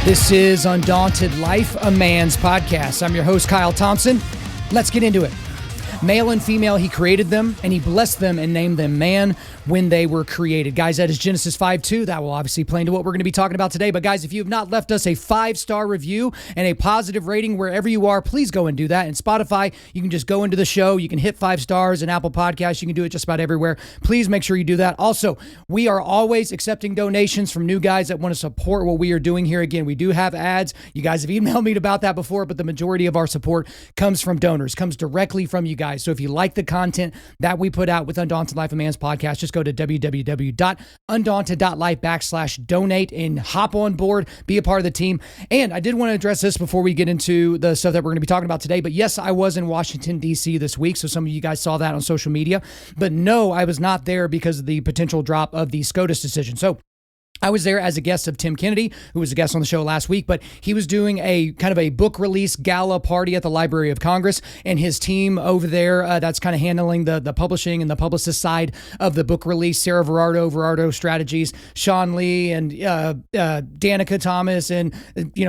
This is Undaunted.Life, a man's podcast. I'm your host, Kyle Thompson. Let's get into it. Male and female, he created them, and he blessed them and named them man when they were created. Guys, that is Genesis 5:2. That will obviously play into what we're going to be talking about today. But guys, if you have not left us a 5-star review and a positive rating wherever you are, please go and do that. And Spotify, you can just go into the show. You can hit 5 stars, and Apple Podcasts, you can do it just about everywhere. Please make sure you do that. Also, we are always accepting donations from new guys that want to support what we are doing here. Again, we do have ads. You guys have emailed me about that before, but the majority of our support comes from donors, comes directly from you guys. So if you like the content that we put out with Undaunted Life, a Man's podcast, just go to www.Undaunted.Life/donate and hop on board, be a part of the team. And I did want to address this before we get into the stuff that we're going to be talking about today. But yes, I was in Washington, D.C. this week. So some of you guys saw that on social media. But no, I was not there because of the potential drop of the SCOTUS decision. So I was there as a guest of Tim Kennedy, who was a guest on the show last week, but he was doing a kind of a book release gala party at the Library of Congress, and his team over there that's kind of handling the publishing and the publicist side of the book release, Sarah Verardo Strategies, Sean Lee, and Danica Thomas, and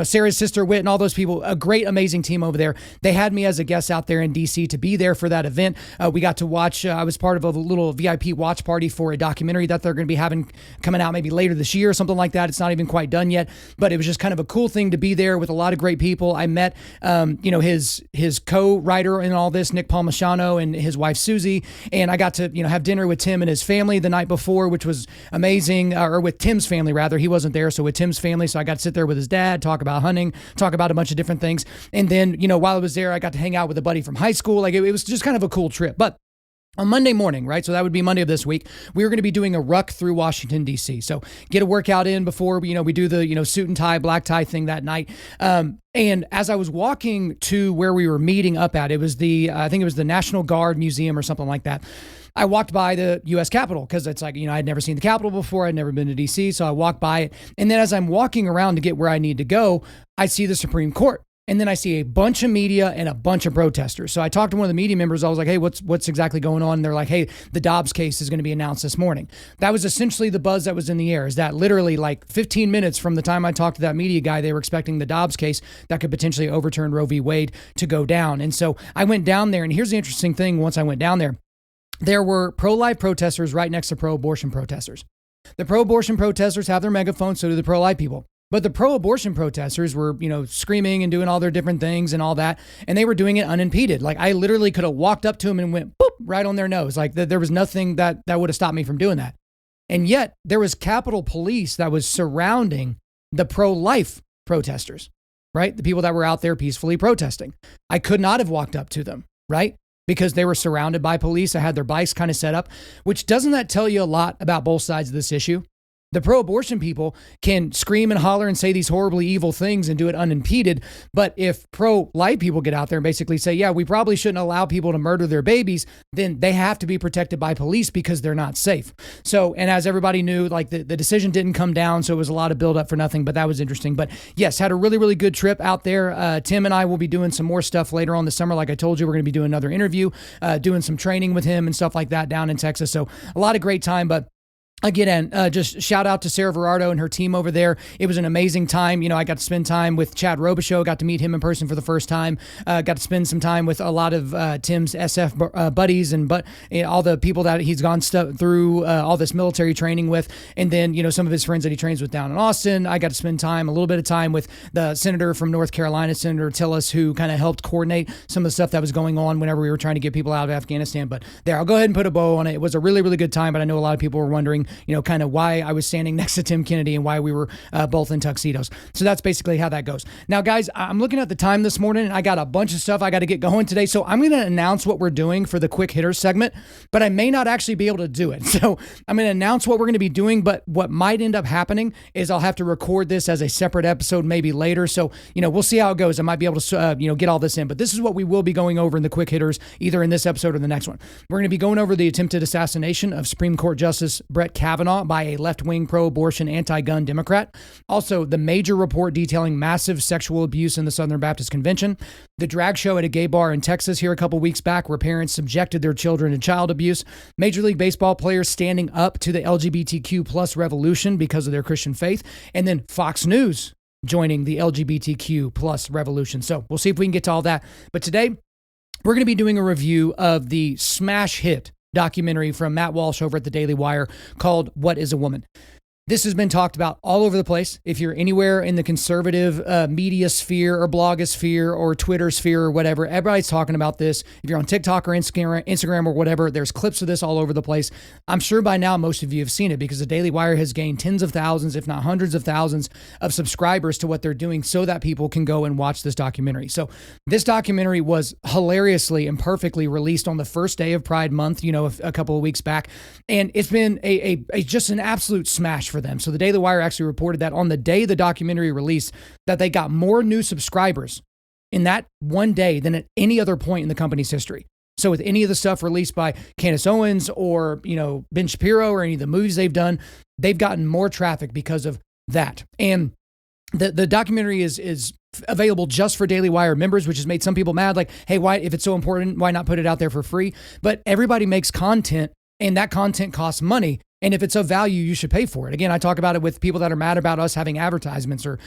Sarah's sister Whit, and all those people, a great, amazing team over there. They had me as a guest out there in D.C. to be there for that event. We got to watch, I was part of a little VIP watch party for a documentary that they're going to be having coming out maybe later this year or something like that. It's not even quite done yet, but it was just kind of a cool thing to be there with a lot of great people. I met, his co-writer in all this, Nick Palmisano, and his wife, Susie. And I got to, have dinner with Tim and his family the night before, which was amazing, or with Tim's family, rather. He wasn't there. So with Tim's family. So I got to sit there with his dad, talk about hunting, talk about a bunch of different things. And then, while I was there, I got to hang out with a buddy from high school. Like it was just kind of a cool trip. But on Monday morning, right? So that would be Monday of this week. We were going to be doing a ruck through Washington, D.C. So get a workout in before, we do the, suit and tie, black tie thing that night. And as I was walking to where we were meeting up at, it was I think it was the National Guard Museum or something like that. I walked by the U.S. Capitol because it's like, I'd never seen the Capitol before. I'd never been to D.C. So I walked by it. And then as I'm walking around to get where I need to go, I see the Supreme Court. And then I see a bunch of media and a bunch of protesters. So I talked to one of the media members. I was like, hey, what's exactly going on? And they're like, hey, the Dobbs case is going to be announced this morning. That was essentially the buzz that was in the air, is that literally like 15 minutes from the time I talked to that media guy, they were expecting the Dobbs case that could potentially overturn Roe v. Wade to go down. And so I went down there, and here's the interesting thing. Once I went down there, there were pro-life protesters right next to pro-abortion protesters. The pro-abortion protesters have their megaphones, so do the pro-life people. But the pro-abortion protesters were, screaming and doing all their different things and all that. And they were doing it unimpeded. Like I literally could have walked up to them and went boop right on their nose. Like there was nothing that would have stopped me from doing that. And yet there was Capitol Police that was surrounding the pro-life protesters, right? The people that were out there peacefully protesting. I could not have walked up to them, right? Because they were surrounded by police. I had their bikes kind of set up, which doesn't that tell you a lot about both sides of this issue? The pro-abortion people can scream and holler and say these horribly evil things and do it unimpeded. But if pro-life people get out there and basically say, yeah, we probably shouldn't allow people to murder their babies, then they have to be protected by police because they're not safe. So, and as everybody knew, like the decision didn't come down. So it was a lot of build up for nothing, but that was interesting. But yes, had a really, really good trip out there. Tim and I will be doing some more stuff later on this summer. Like I told you, we're going to be doing another interview, doing some training with him and stuff like that down in Texas. So a lot of great time, but again, just shout out to Sarah Verardo and her team over there. It was an amazing time. I got to spend time with Chad Robichaux, got to meet him in person for the first time. Got to spend some time with a lot of Tim's SF buddies and all the people that he's gone through all this military training with. And then, some of his friends that he trains with down in Austin. I got to spend a little bit of time with the senator from North Carolina, Senator Tillis, who kind of helped coordinate some of the stuff that was going on whenever we were trying to get people out of Afghanistan. But there, I'll go ahead and put a bow on it. It was a really, really good time, but I know a lot of people were wondering, kind of why I was standing next to Tim Kennedy and why we were both in tuxedos. So that's basically how that goes. Now, guys, I'm looking at the time this morning and I got a bunch of stuff I got to get going today. So I'm going to announce what we're doing for the quick hitters segment, but I may not actually be able to do it. So I'm going to announce what we're going to be doing, but what might end up happening is I'll have to record this as a separate episode maybe later. So, we'll see how it goes. I might be able to, get all this in, but this is what we will be going over in the quick hitters, either in this episode or the next one. We're going to be going over the attempted assassination of Supreme Court Justice Brett Kavanaugh by a left-wing pro-abortion anti-gun Democrat. Also, the major report detailing massive sexual abuse in the Southern Baptist Convention. The drag show at a gay bar in Texas here a couple weeks back where parents subjected their children to child abuse. Major League Baseball players standing up to the LGBTQ plus revolution because of their Christian faith. And then Fox News joining the LGBTQ plus revolution. So we'll see if we can get to all that. But today, we're going to be doing a review of the smash hit documentary from Matt Walsh over at the Daily Wire called What is a Woman? This has been talked about all over the place. If you're anywhere in the conservative media sphere or blogosphere or Twitter sphere or whatever, everybody's talking about this. If you're on TikTok or Instagram or whatever, there's clips of this all over the place. I'm sure by now most of you have seen it because the Daily Wire has gained tens of thousands, if not hundreds of thousands of subscribers to what they're doing so that people can go and watch this documentary. So this documentary was hilariously and perfectly released on the first day of Pride Month, a couple of weeks back. And it's been a just an absolute smash for them. So the Daily Wire actually reported that on the day the documentary released, that they got more new subscribers in that one day than at any other point in the company's history. So with any of the stuff released by Candace Owens or, Ben Shapiro or any of the movies they've done, they've gotten more traffic because of that. And the documentary is available just for Daily Wire members, which has made some people mad. Like, hey, why, if it's so important, why not put it out there for free? But everybody makes content and that content costs money. And if it's of value, you should pay for it. Again, I talk about it with people that are mad about us having advertisements or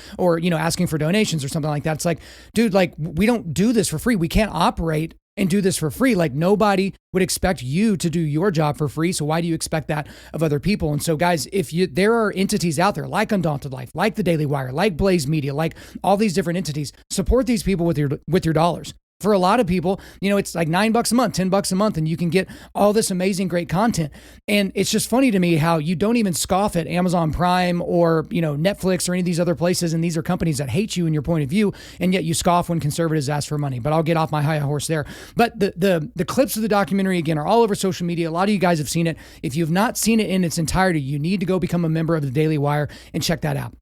asking for donations or something like that. It's like, dude, we don't do this for free. We can't operate and do this for free. Like nobody would expect you to do your job for free. So why do you expect that of other people? And so guys, there are entities out there like Undaunted.Life, like the Daily Wire, like Blaze Media, like all these different entities, support these people with your dollars. For a lot of people, it's like $9 a month, $10 a month, and you can get all this amazing, great content. And it's just funny to me how you don't even scoff at Amazon Prime or, Netflix or any of these other places. And these are companies that hate you and your point of view. And yet you scoff when conservatives ask for money. But I'll get off my high horse there. But the clips of the documentary, again, are all over social media. A lot of you guys have seen it. If you've not seen it in its entirety, you need to go become a member of the Daily Wire and check that out.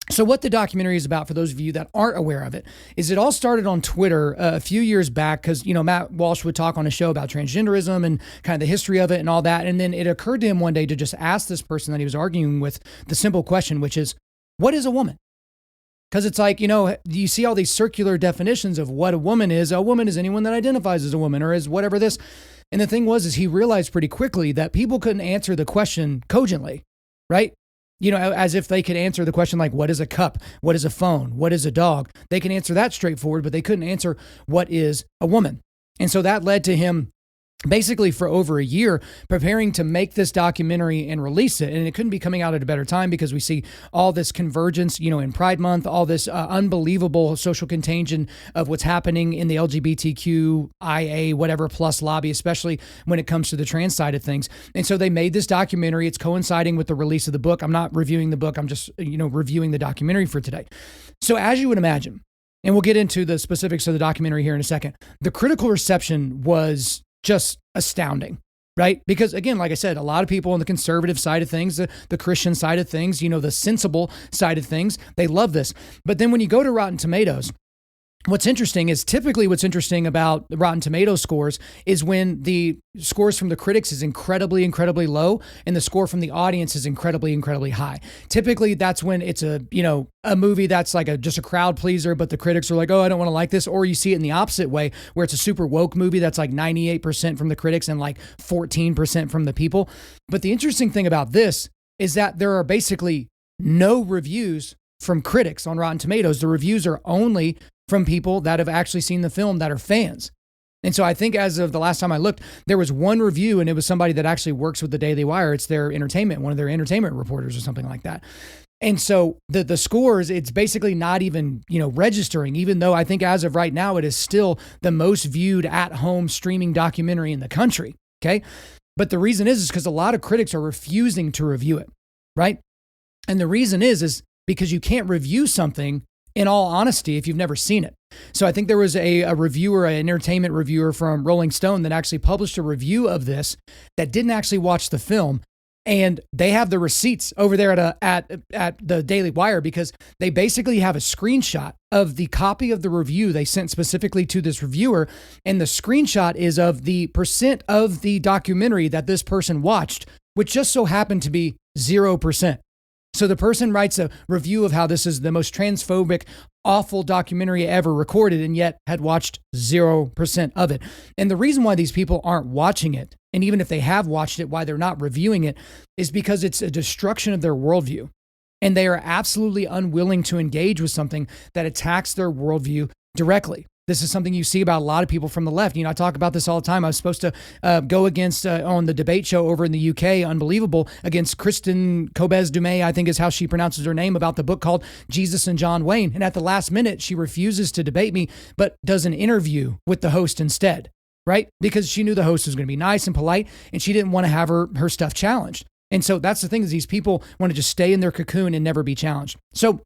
So what the documentary is about, for those of you that aren't aware of it, is it all started on Twitter a few years back because, Matt Walsh would talk on a show about transgenderism and kind of the history of it and all that. And then it occurred to him one day to just ask this person that he was arguing with the simple question, which is, what is a woman? Because it's like, you see all these circular definitions of what a woman is. A woman is anyone that identifies as a woman or as whatever this. And the thing is he realized pretty quickly that people couldn't answer the question cogently, right? As if they could answer the question like, what is a cup? What is a phone? What is a dog? They can answer that straightforward, but they couldn't answer what is a woman. And so that led to him basically for over a year preparing to make this documentary and release it. And it couldn't be coming out at a better time because we see all this convergence, in Pride Month, all this unbelievable social contagion of what's happening in the LGBTQIA, whatever plus lobby, especially when it comes to the trans side of things. And so they made this documentary. It's coinciding with the release of the book. I'm not reviewing the book. I'm just, reviewing the documentary for today. So as you would imagine, and we'll get into the specifics of the documentary here in a second, the critical reception was just astounding, right? Because again, like I said, a lot of people on the conservative side of things, the Christian side of things, the sensible side of things, they love this. But then when you go to Rotten Tomatoes, what's interesting about the Rotten Tomatoes scores is when the scores from the critics is incredibly, incredibly low and the score from the audience is incredibly, incredibly high. Typically that's when it's a movie that's like just a crowd pleaser, but the critics are like, oh, I don't want to like this. Or you see it in the opposite way where it's a super woke movie that's like 98% from the critics and like 14% from the people. But the interesting thing about this is that there are basically no reviews from critics on Rotten Tomatoes. The reviews are only from people that have actually seen the film that are fans. And so I think as of the last time I looked, there was one review and it was somebody that actually works with the Daily Wire. It's their entertainment, one of their entertainment reporters or something like that. And so the scores, it's basically not even, registering, even though I think as of right now, it is still the most viewed at-home streaming documentary in the country. Okay. But the reason is because a lot of critics are refusing to review it. Right. And the reason is because you can't review something in all honesty if you've never seen it. So I think there was an entertainment reviewer from Rolling Stone that actually published a review of this that didn't actually watch the film. And they have the receipts over there at the Daily Wire because they basically have a screenshot of the copy of the review they sent specifically to this reviewer. And the screenshot is of the percent of the documentary that this person watched which just so happened to be 0%. So the person writes a review of how this is the most transphobic, awful documentary ever recorded, and yet had watched 0% of it. And the reason why these people aren't watching it, and even if they have watched it, why they're not reviewing it, is because it's a destruction of their worldview. And they are absolutely unwilling to engage with something that attacks their worldview directly. This is something you see about a lot of people from the left. I talk about this all the time. I was supposed to go against, on the debate show over in the UK, Unbelievable, against Kristen Kobes-Dumay, I think is how she pronounces her name, about the book called Jesus and John Wayne. And at the last minute, she refuses to debate me, but does an interview with the host instead, right? Because she knew the host was going to be nice and polite, and she didn't want to have her stuff challenged. And so that's the thing, is these people want to just stay in their cocoon and never be challenged. So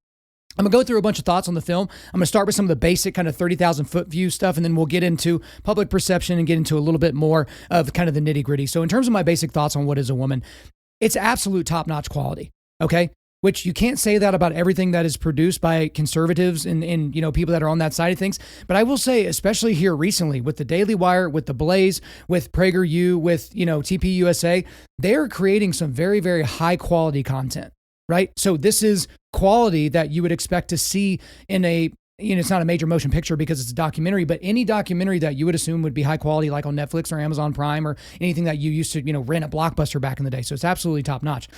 I'm going to go through a bunch of thoughts on the film. I'm going to start with some of the basic kind of 30,000 foot view stuff, and then we'll get into public perception and get into a little bit more of kind of the nitty gritty. So in terms of my basic thoughts on What is a Woman, it's absolute top-notch quality, okay? Which you can't say that about everything that is produced by conservatives and people that are on that side of things. But I will say, especially here recently with the Daily Wire, with the Blaze, with PragerU, with, TPUSA, they're creating some very, very high quality content. Right? So this is quality that you would expect to see in it's not a major motion picture because it's a documentary, but any documentary that you would assume would be high quality, like on Netflix or Amazon Prime or anything that you used to, rent at Blockbuster back in the day. So it's absolutely top notch.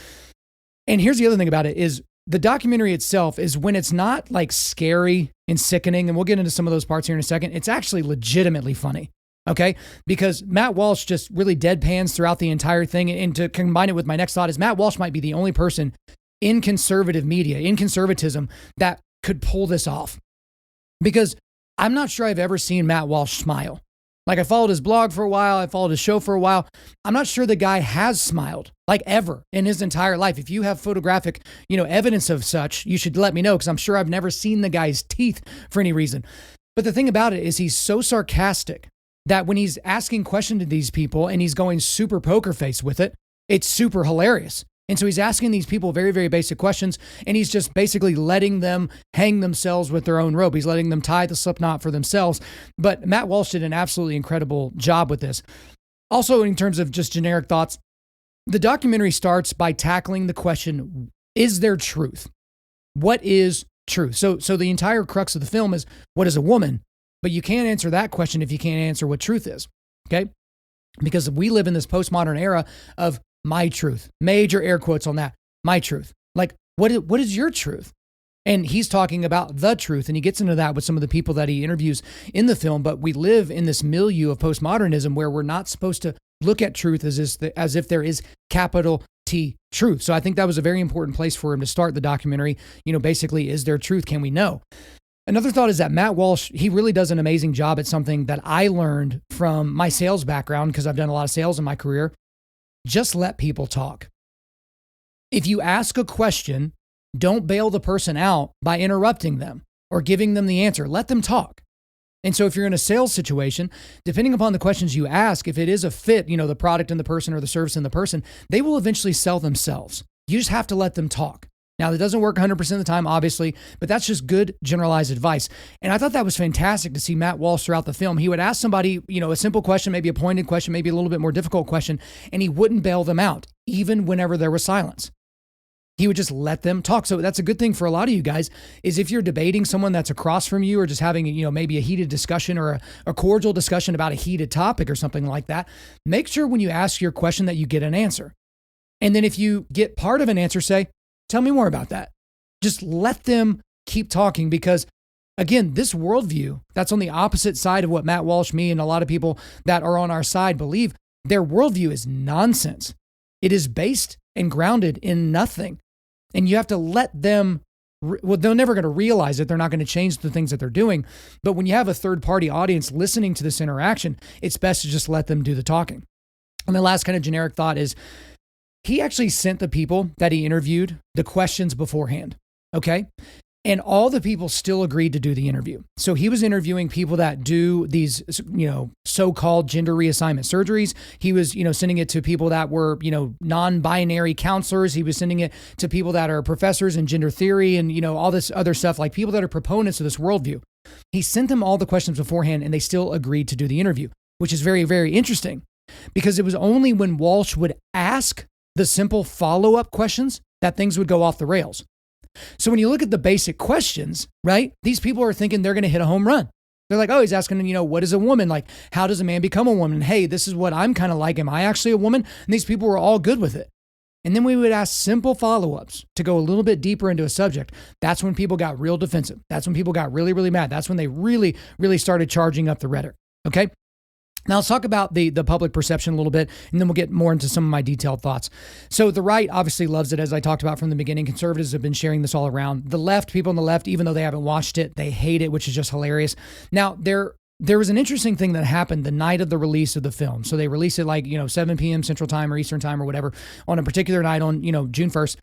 And here's the other thing about it is the documentary itself is when it's not like scary and sickening, and we'll get into some of those parts here in a second, it's actually legitimately funny. Okay, because Matt Walsh just really deadpans throughout the entire thing. And to combine it with my next thought is Matt Walsh might be the only person in conservative media, in conservatism, that could pull this off. Because I'm not sure I've ever seen Matt Walsh smile. Like, I followed his blog for a while, I followed his show for a while. I'm not sure the guy has smiled, like ever in his entire life. If you have photographic, evidence of such, you should let me know, because I'm sure I've never seen the guy's teeth for any reason. But the thing about it is he's so sarcastic that when he's asking questions to these people and he's going super poker face with it, it's super hilarious. And so he's asking these people very, very basic questions, and he's just basically letting them hang themselves with their own rope. He's letting them tie the slip knot for themselves. But Matt Walsh did an absolutely incredible job with this. Also, in terms of just generic thoughts, the documentary starts by tackling the question, is there truth? What is truth? So the entire crux of the film is, what is a woman? But you can't answer that question if you can't answer what truth is, okay? Because we live in this postmodern era of my truth, major air quotes on that, my truth. Like, what is your truth? And he's talking about the truth, and he gets into that with some of the people that he interviews in the film. But we live in this milieu of postmodernism where we're not supposed to look at truth as if there is capital T truth. So I think that was a very important place for him to start the documentary. Basically, is there truth? Can we know? Another thought is that Matt Walsh, he really does an amazing job at something that I learned from my sales background, because I've done a lot of sales in my career. Just let people talk. If you ask a question, don't bail the person out by interrupting them or giving them the answer. Let them talk. And so if you're in a sales situation, depending upon the questions you ask, if it is a fit, the product and the person or the service and the person, they will eventually sell themselves. You just have to let them talk. Now, that doesn't work 100% of the time, obviously, but that's just good generalized advice. And I thought that was fantastic to see Matt Walsh throughout the film. He would ask somebody, a simple question, maybe a pointed question, maybe a little bit more difficult question, and he wouldn't bail them out, even whenever there was silence. He would just let them talk. So that's a good thing for a lot of you guys, is if you're debating someone that's across from you or just having, maybe a heated discussion or a cordial discussion about a heated topic or something like that, make sure when you ask your question that you get an answer. And then if you get part of an answer, say, tell me more about that. Just let them keep talking, because again, this worldview that's on the opposite side of what Matt Walsh, me, and a lot of people that are on our side believe, their worldview is nonsense. It is based and grounded in nothing. And you have to let them, they're never going to realize it. They're not going to change the things that they're doing. But when you have a third party audience listening to this interaction, it's best to just let them do the talking. And the last kind of generic thought is, he actually sent the people that he interviewed the questions beforehand, okay? And all the people still agreed to do the interview. So he was interviewing people that do these, so-called gender reassignment surgeries. He was, sending it to people that were, non-binary counselors. He was sending it to people that are professors in gender theory and, all this other stuff, like people that are proponents of this worldview. He sent them all the questions beforehand, and they still agreed to do the interview, which is very, very interesting, because it was only when Walsh would ask the simple follow-up questions, that things would go off the rails. So when you look at the basic questions, right, these people are thinking they're going to hit a home run. They're like, oh, he's asking, what is a woman? Like, how does a man become a woman? Hey, this is what I'm kind of like. Am I actually a woman? And these people were all good with it. And then we would ask simple follow-ups to go a little bit deeper into a subject. That's when people got real defensive. That's when people got really, really mad. That's when they really, really started charging up the rhetoric. Okay. Now let's talk about the public perception a little bit, and then we'll get more into some of my detailed thoughts. So the right obviously loves it, as I talked about from the beginning. Conservatives have been sharing this all around. The left, people on the left, even though they haven't watched it, they hate it, which is just hilarious. Now there was an interesting thing that happened the night of the release of the film. So they released it 7 p.m. Central Time or Eastern Time or whatever on a particular night on June 1st.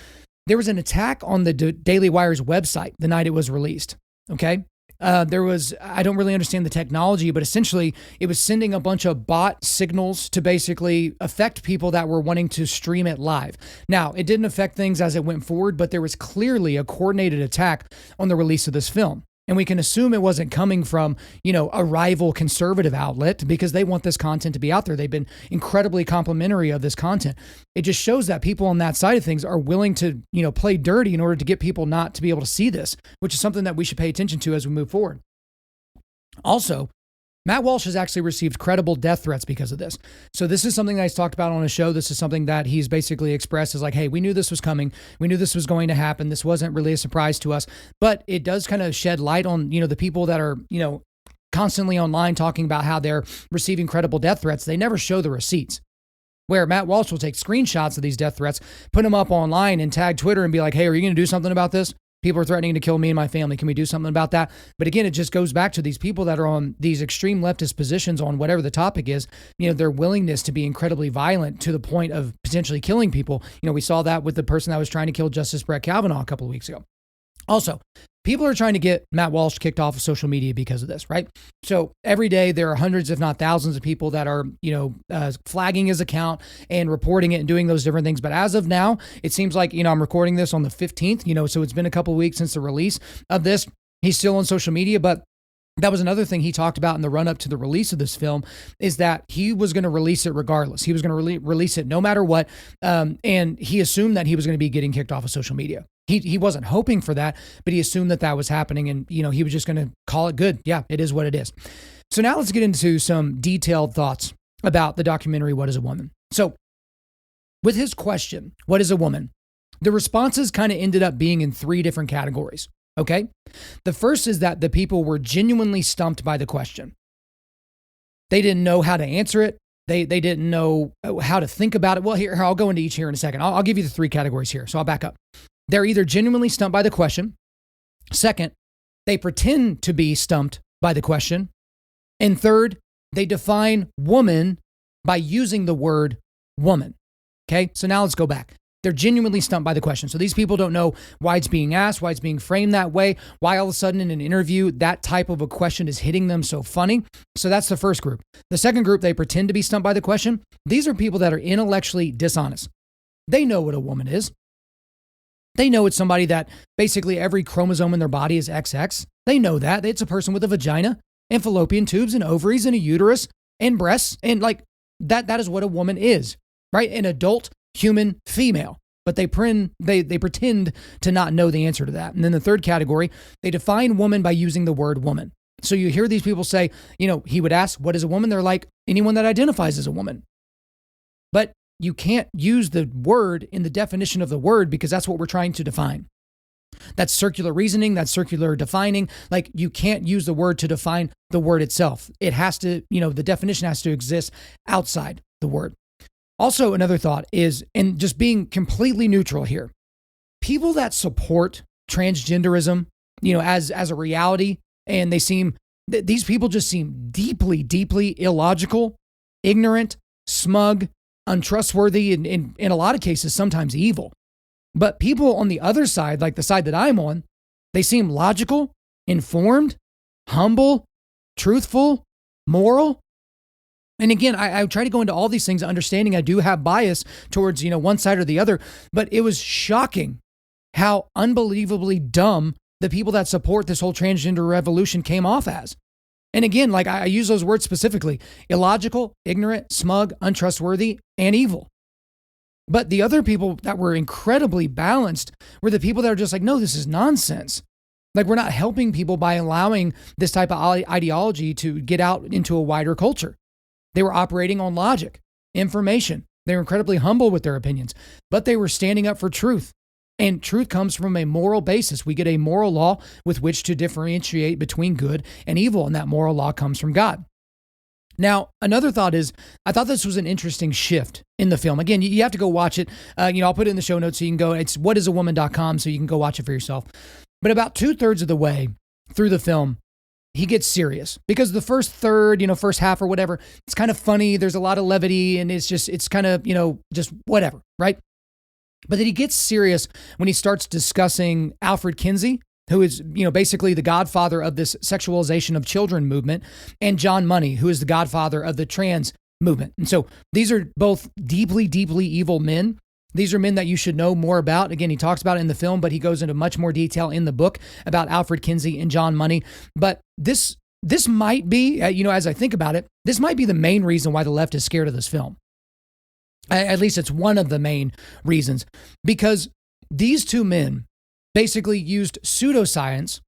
There was an attack on the Daily Wire's website the night it was released. Okay. I don't really understand the technology, but essentially it was sending a bunch of bot signals to basically affect people that were wanting to stream it live. Now, it didn't affect things as it went forward, but there was clearly a coordinated attack on the release of this film. And we can assume it wasn't coming from, a rival conservative outlet, because they want this content to be out there. They've been incredibly complimentary of this content. It just shows that people on that side of things are willing to, play dirty in order to get people not to be able to see this, which is something that we should pay attention to as we move forward. Also, Matt Walsh has actually received credible death threats because of this. So this is something that he's talked about on his show. This is something that he's basically expressed as like, hey, we knew this was coming. We knew this was going to happen. This wasn't really a surprise to us, but it does kind of shed light on, the people that are, constantly online talking about how they're receiving credible death threats. They never show the receipts. Where Matt Walsh will take screenshots of these death threats, put them up online and tag Twitter and be like, hey, are you going to do something about this? People are threatening to kill me and my family. Can we do something about that? But again, it just goes back to these people that are on these extreme leftist positions on whatever the topic is, their willingness to be incredibly violent to the point of potentially killing people. We saw that with the person that was trying to kill Justice Brett Kavanaugh a couple of weeks ago. Also, people are trying to get Matt Walsh kicked off of social media because of this, right? So every day there are hundreds, if not thousands of people that are, flagging his account and reporting it and doing those different things. But as of now, it seems like, I'm recording this on the 15th, so it's been a couple of weeks since the release of this. He's still on social media, but that was another thing he talked about in the run up to the release of this film, is that he was going to release it regardless. He was going to release it no matter what. And he assumed that he was going to be getting kicked off of social media. He wasn't hoping for that, but he assumed that was happening, and he was just going to call it good. Yeah, it is what it is. So now let's get into some detailed thoughts about the documentary, What is a Woman? So with his question, what is a woman? The responses kind of ended up being in 3 different categories. Okay. The first is that the people were genuinely stumped by the question. They didn't know how to answer it. They didn't know how to think about it. Well, here I'll go into each here in a second. I'll give you the 3 categories here. So I'll back up. They're either genuinely stumped by the question. Second, they pretend to be stumped by the question. And third, they define woman by using the word woman. Okay, so now let's go back. They're genuinely stumped by the question. So these people don't know why it's being asked, why it's being framed that way, why all of a sudden in an interview that type of a question is hitting them so funny. So that's the first group. The second group, they pretend to be stumped by the question. These are people that are intellectually dishonest. They know what a woman is. They know it's somebody that basically every chromosome in their body is XX. They know that. It's a person with a vagina and fallopian tubes and ovaries and a uterus and breasts. And like that is what a woman is, right? An adult human female. But they pretend to not know the answer to that. And then the third category, they define woman by using the word woman. So you hear these people say, he would ask, what is a woman? They're like, anyone that identifies as a woman. But you can't use the word in the definition of the word, because that's what we're trying to define. That's circular reasoning. That's circular defining. Like, you can't use the word to define the word itself. It has to, the definition has to exist outside the word. Also, another thought is, and just being completely neutral here, people that support transgenderism, as a reality, and these people just seem deeply, deeply illogical, ignorant, smug, untrustworthy, and in a lot of cases, sometimes evil. But people on the other side, like the side that I'm on, they seem logical, informed, humble, truthful, moral. And again, I try to go into all these things understanding I do have bias towards, one side or the other, but it was shocking how unbelievably dumb the people that support this whole transgender revolution came off as. And again, like I use those words specifically: illogical, ignorant, smug, untrustworthy, and evil. But the other people that were incredibly balanced were the people that are just like, no, this is nonsense. Like, we're not helping people by allowing this type of ideology to get out into a wider culture. They were operating on logic, information. They were incredibly humble with their opinions, but they were standing up for truth. And truth comes from a moral basis. We get a moral law with which to differentiate between good and evil, and that moral law comes from God. Now, another thought is, I thought this was an interesting shift in the film. Again, you have to go watch it. I'll put it in the show notes so you can go. It's whatisawoman.com, so you can go watch it for yourself. But about 2/3 of the way through the film, he gets serious, because the first third, first half or whatever, it's kind of funny. There's a lot of levity, and it's kind of, just whatever, right? But then he gets serious when he starts discussing Alfred Kinsey, who is, basically the godfather of this sexualization of children movement, and John Money, who is the godfather of the trans movement. And so these are both deeply, deeply evil men. These are men that you should know more about. Again, he talks about it in the film, but he goes into much more detail in the book about Alfred Kinsey and John Money. But this might be, as I think about it, this might be the main reason why the left is scared of this film. At least it's one of the main reasons, because these two men basically used pseudoscience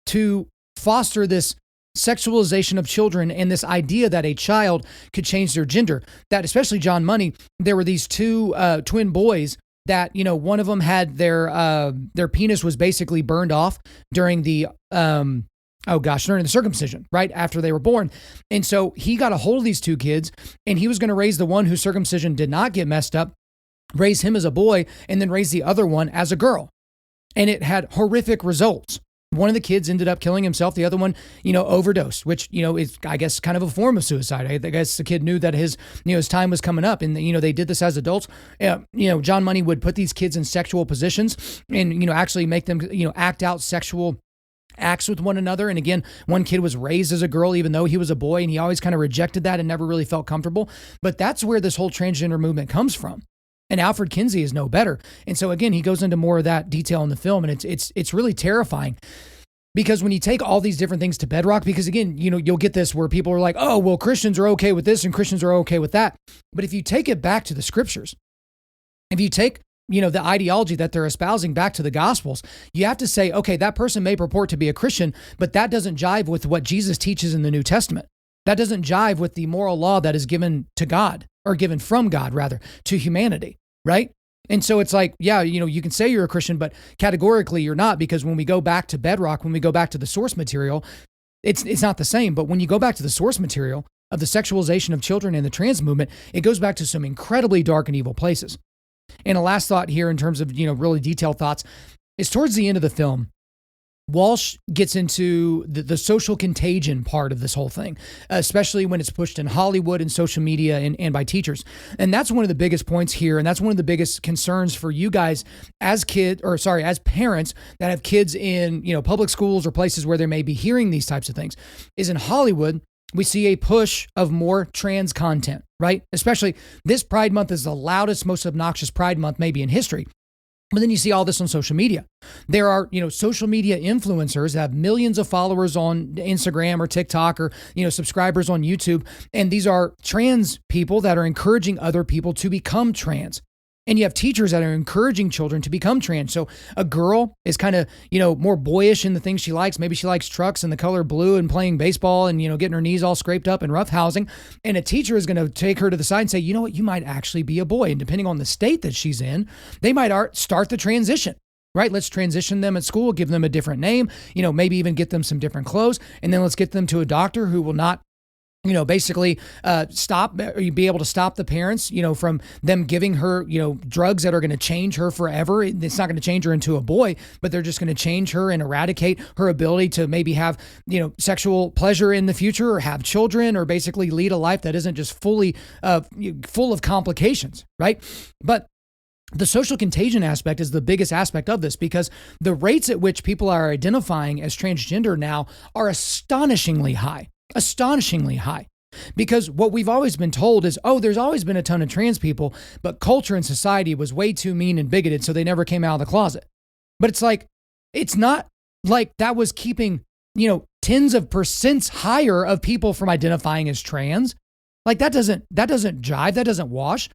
to foster this sexualization of children and this idea that a child could change their gender. That, especially John Money, there were these two twin boys that, one of them had their penis was basically burned off during the during the circumcision, right after they were born. And so he got a hold of these two kids, and he was going to raise the one whose circumcision did not get messed up, raise him as a boy, and then raise the other one as a girl. And it had horrific results. One of the kids ended up killing himself. The other one, overdosed, which, is, I guess, kind of a form of suicide. I guess the kid knew that his time was coming up, and, they did this as adults. John Money would put these kids in sexual positions and, actually make them, act out sexual acts with one another. And again, one kid was raised as a girl, even though he was a boy, and he always kind of rejected that and never really felt comfortable. But that's where this whole transgender movement comes from. And Alfred Kinsey is no better. And so again, he goes into more of that detail in the film, and it's really terrifying, because when you take all these different things to bedrock, because again, you'll get this where people are like, oh, well, Christians are okay with this and Christians are okay with that. But if you take it back to the scriptures, if you take the ideology that they're espousing back to the Gospels, you have to say, okay, that person may purport to be a Christian, but that doesn't jive with what Jesus teaches in the New Testament. That doesn't jive with the moral law that is given to God, or given from God, rather, to humanity, right? And so it's like, yeah, you can say you're a Christian, but categorically you're not, because when we go back to bedrock, when we go back to the source material, it's not the same. But when you go back to the source material of the sexualization of children and the trans movement, it goes back to some incredibly dark and evil places. And a last thought here in terms of, really detailed thoughts is towards the end of the film, Walsh gets into the social contagion part of this whole thing, especially when it's pushed in Hollywood and social media and by teachers. And that's one of the biggest points here. And that's one of the biggest concerns for you guys as parents that have kids in, public schools or places where they may be hearing these types of things, is in Hollywood, we see a push of more trans content, right? Especially this Pride Month is the loudest, most obnoxious Pride Month maybe in history. But then you see all this on social media. There are, social media influencers that have millions of followers on Instagram or TikTok, or, subscribers on YouTube. And these are trans people that are encouraging other people to become trans. And you have teachers that are encouraging children to become trans. So a girl is kind of, more boyish in the things she likes. Maybe she likes trucks and the color blue and playing baseball and, getting her knees all scraped up and roughhousing. And a teacher is going to take her to the side and say, you know what, you might actually be a boy. And depending on the state that she's in, they might start the transition. Right? Let's transition them at school, give them a different name, maybe even get them some different clothes. And then let's get them to a doctor who will not basically be able to stop the parents, from them giving her, drugs that are going to change her forever. It's not going to change her into a boy, but they're just going to change her and eradicate her ability to maybe have, sexual pleasure in the future, or have children, or basically lead a life that isn't just fully full of complications, right? But the social contagion aspect is the biggest aspect of this, because the rates at which people are identifying as transgender now are astonishingly high. Because what we've always been told is, there's always been a ton of trans people, but culture and society was way too mean and bigoted, so they never came out of the closet. But it's like, it's not like that was keeping, tens of percents higher of people from identifying as trans. Like that doesn't jive, that doesn't wash.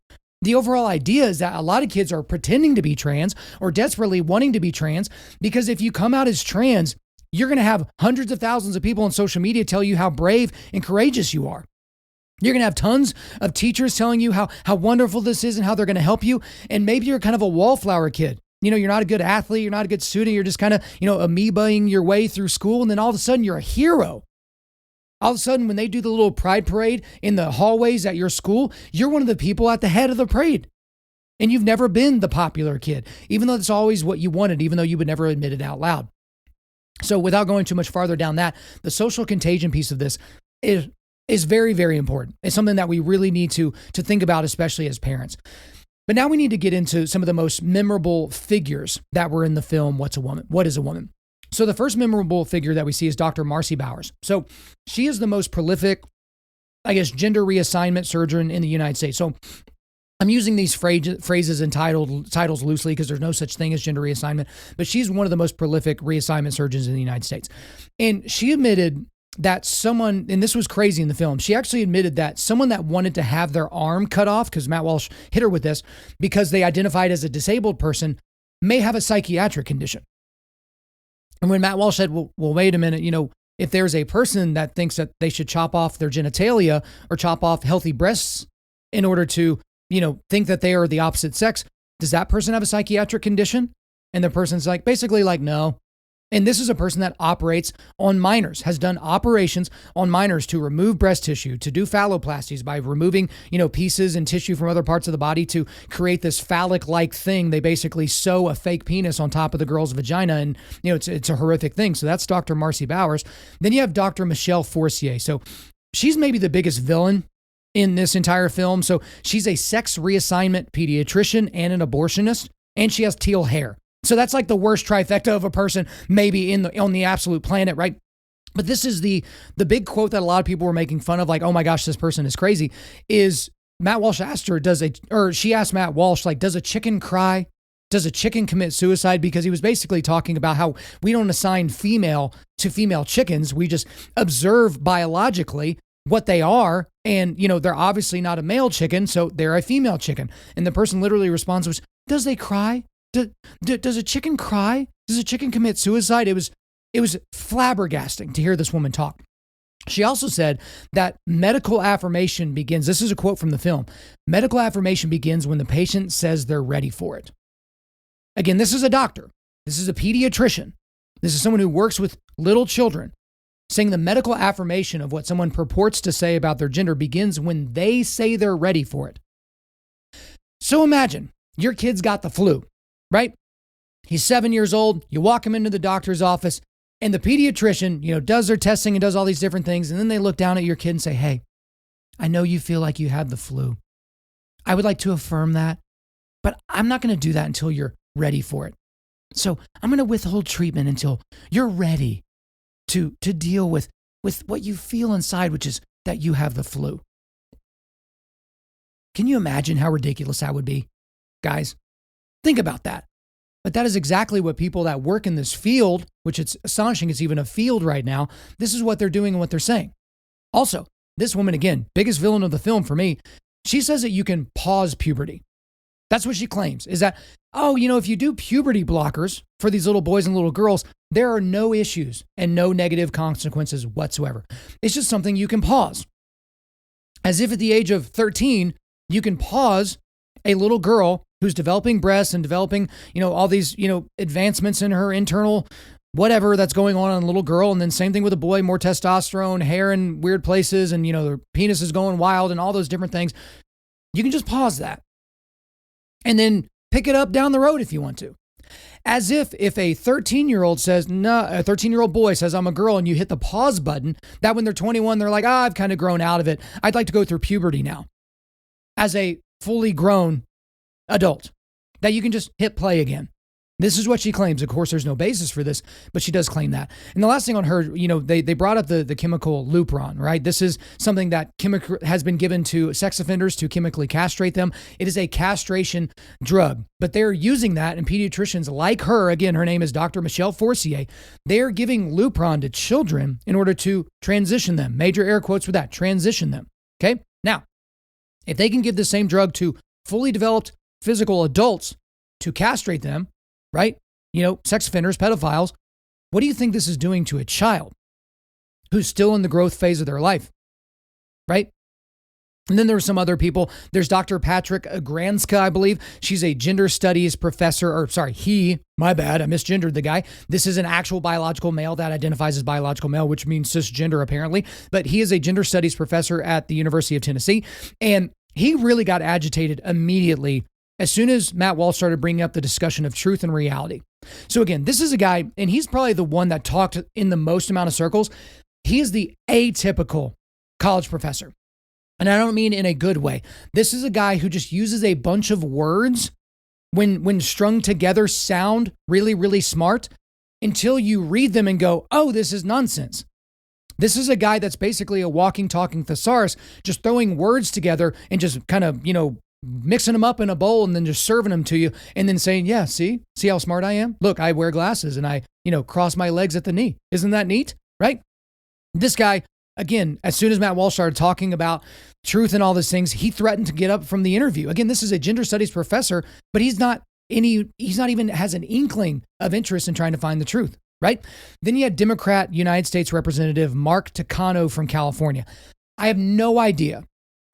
The overall idea is that a lot of kids are pretending to be trans or desperately wanting to be trans, because if you come out as trans, you're going to have hundreds of thousands of people on social media tell you how brave and courageous you are. You're going to have tons of teachers telling you how wonderful this is and how they're going to help you. And maybe you're kind of a wallflower kid. You're not a good athlete. You're not a good student. You're just kind of, amoebaing your way through school. And then all of a sudden you're a hero. All of a sudden, when they do the little pride parade in the hallways at your school, you're one of the people at the head of the parade. And you've never been the popular kid, even though it's always what you wanted, even though you would never admit it out loud. So without going too much farther down that, the social contagion piece of this is very, very important. It's something that we really need to think about, especially as parents. But now we need to get into some of the most memorable figures that were in the film, What's a Woman? What is a Woman? So the first memorable figure that we see is Dr. Marcy Bowers. So she is the most prolific, gender reassignment surgeon in the United States. So I'm using these phrases and titles loosely because there's no such thing as gender reassignment, but she's one of the most prolific reassignment surgeons in the United States. And she admitted that someone, and this was crazy in the film, she actually admitted that someone that wanted to have their arm cut off, because Matt Walsh hit her with this, because they identified as a disabled person, may have a psychiatric condition. And when Matt Walsh said, well, wait a minute, if there's a person that thinks that they should chop off their genitalia or chop off healthy breasts in order to, think that they are the opposite sex, does that person have a psychiatric condition? And the person's basically no. And this is a person that operates on minors, has done operations on minors to remove breast tissue, to do phalloplasties by removing, pieces and tissue from other parts of the body to create this phallic-like thing. They basically sew a fake penis on top of the girl's vagina, and it's a horrific thing. So that's Dr. Marcy Bowers. Then you have Dr. Michelle Forcier. So she's maybe the biggest villain in this entire film. So she's a sex reassignment pediatrician and an abortionist, and she has teal hair. So that's the worst trifecta of a person maybe on the absolute planet, right? But this is the big quote that a lot of people were making fun of, oh my gosh, this person is crazy, is Matt Walsh asked her, she asked Matt Walsh, does a chicken cry? Does a chicken commit suicide? Because he was basically talking about how we don't assign female to female chickens. We just observe biologically what they are. And, they're obviously not a male chicken, so they're a female chicken. And the person literally responds was, does they cry? Does a chicken cry? Does a chicken commit suicide? It was flabbergasting to hear this woman talk. She also said that medical affirmation begins, this is a quote from the film, medical affirmation begins when the patient says they're ready for it. Again, this is a doctor. This is a pediatrician. This is someone who works with little children, saying the medical affirmation of what someone purports to say about their gender begins when they say they're ready for it. So imagine your kid's got the flu. Right? He's 7 years old. You walk him into the doctor's office and the pediatrician, does their testing and does all these different things. And then they look down at your kid and say, hey, I know you feel like you had the flu. I would like to affirm that, but I'm not going to do that until you're ready for it. So I'm going to withhold treatment until you're ready to deal with what you feel inside, which is that you have the flu. Can you imagine how ridiculous that would be, guys? Think about that. But that is exactly what people that work in this field, which it's astonishing it's even a field right now, this is what they're doing and what they're saying. Also, this woman, again, biggest villain of the film for me, she says that you can pause puberty. That's what she claims, is that, if you do puberty blockers for these little boys and little girls, there are no issues and no negative consequences whatsoever. It's just something you can pause. As if at the age of 13, you can pause a little girl who's developing breasts and developing, all these, advancements in her internal whatever that's going on in a little girl. And then same thing with a boy, more testosterone, hair in weird places, and, their penis is going wild and all those different things. You can just pause that and then pick it up down the road if you want to. As if a 13-year-old says, no, a 13-year-old boy says, I'm a girl, and you hit the pause button, that when they're 21, they're like, I've kind of grown out of it. I'd like to go through puberty now. As a fully grown adult, that you can just hit play again. This is what she claims. Of course, there's no basis for this, but she does claim that. And the last thing on her, they brought up the chemical Lupron, right? This is something that has been given to sex offenders to chemically castrate them. It is a castration drug, but they're using that, and pediatricians like her, again, her name is Dr. Michelle Forcier, they're giving Lupron to children in order to transition them. Major air quotes with that, transition them. Okay? Now, if they can give the same drug to fully developed physical adults to castrate them, right? Sex offenders, pedophiles. What do you think this is doing to a child who's still in the growth phase of their life, right? And then there were some other people. There's Dr. Patrick Granska, I believe. She's a gender studies professor, my bad, I misgendered the guy. This is an actual biological male that identifies as biological male, which means cisgender apparently. But he is a gender studies professor at the University of Tennessee. And he really got agitated immediately as soon as Matt Walsh started bringing up the discussion of truth and reality. So again, this is a guy, and he's probably the one that talked in the most amount of circles. He is the atypical college professor. And I don't mean in a good way. This is a guy who just uses a bunch of words when strung together sound really, really smart until you read them and go, oh, this is nonsense. This is a guy that's basically a walking, talking thesaurus, just throwing words together and just kind of, mixing them up in a bowl and then just serving them to you and then saying, yeah, see how smart I am? Look, I wear glasses and I, cross my legs at the knee. Isn't that neat? Right? This guy, again, as soon as Matt Walsh started talking about truth and all these things, he threatened to get up from the interview. Again, this is a gender studies professor, but he's not even has an inkling of interest in trying to find the truth, right? Then you had Democrat United States Representative Mark Takano from California. I have no idea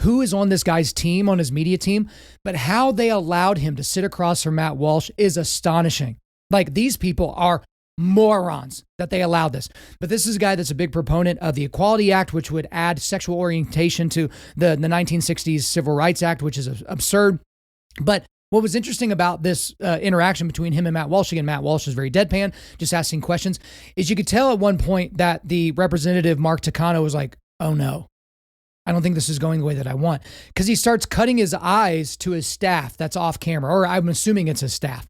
who is on this guy's team, on his media team, but how they allowed him to sit across from Matt Walsh is astonishing. Like, these people are morons that they allowed this. But this is a guy that's a big proponent of the Equality Act, which would add sexual orientation to the 1960s Civil Rights Act, which is absurd. But what was interesting about this interaction between him and Matt Walsh, again, Matt Walsh is very deadpan, just asking questions, is you could tell at one point that the representative, Mark Takano, was like, oh no, I don't think this is going the way that I want. Because he starts cutting his eyes to his staff that's off camera, or I'm assuming it's his staff.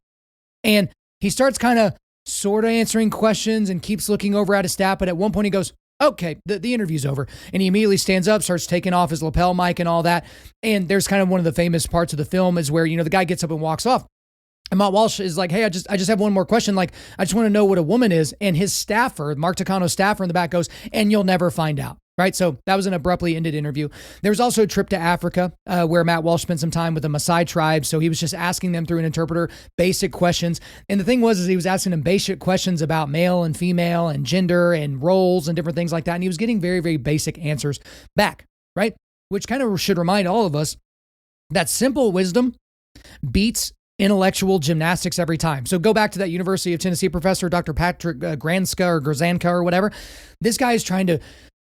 And he starts kind of sort of answering questions and keeps looking over at his staff. But at one point he goes, okay, the interview's over. And he immediately stands up, starts taking off his lapel mic and all that. And there's kind of one of the famous parts of the film is where, the guy gets up and walks off. And Matt Walsh is like, hey, I just have one more question. Like, I just want to know what a woman is. And his staffer, Mark Takano's staffer in the back goes, and you'll never find out. Right. So that was an abruptly ended interview. There was also a trip to Africa where Matt Walsh spent some time with the Maasai tribe. So he was just asking them through an interpreter basic questions. And the thing was he was asking them basic questions about male and female and gender and roles and different things like that. And he was getting very, very basic answers back. Right. Which kind of should remind all of us that simple wisdom beats intellectual gymnastics every time. So go back to that University of Tennessee professor, Dr. Patrick Granska or Grzanka or whatever. This guy is trying to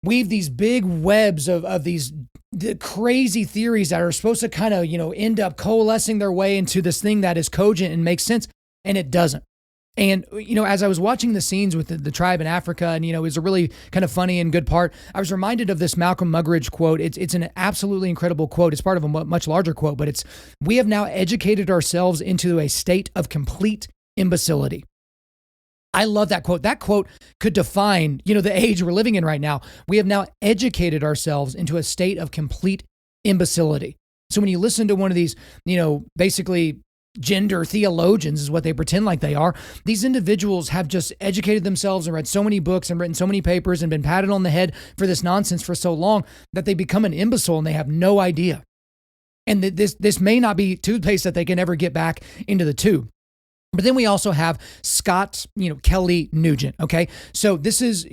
weave these big webs of these crazy theories that are supposed to kind of, end up coalescing their way into this thing that is cogent and makes sense. And it doesn't. And, as I was watching the scenes with the tribe in Africa, and, it was a really kind of funny and good part, I was reminded of this Malcolm Muggeridge quote. It's an absolutely incredible quote. It's part of a much larger quote, but it's, we have now educated ourselves into a state of complete imbecility. I love that quote. That quote could define, the age we're living in right now. We have now educated ourselves into a state of complete imbecility. So when you listen to one of these, basically gender theologians is what they pretend like they are. These individuals have just educated themselves and read so many books and written so many papers and been patted on the head for this nonsense for so long that they become an imbecile and they have no idea. And this may not be toothpaste that they can ever get back into the tube. But then we also have Scott, Kelly Nugent. Okay. So this is,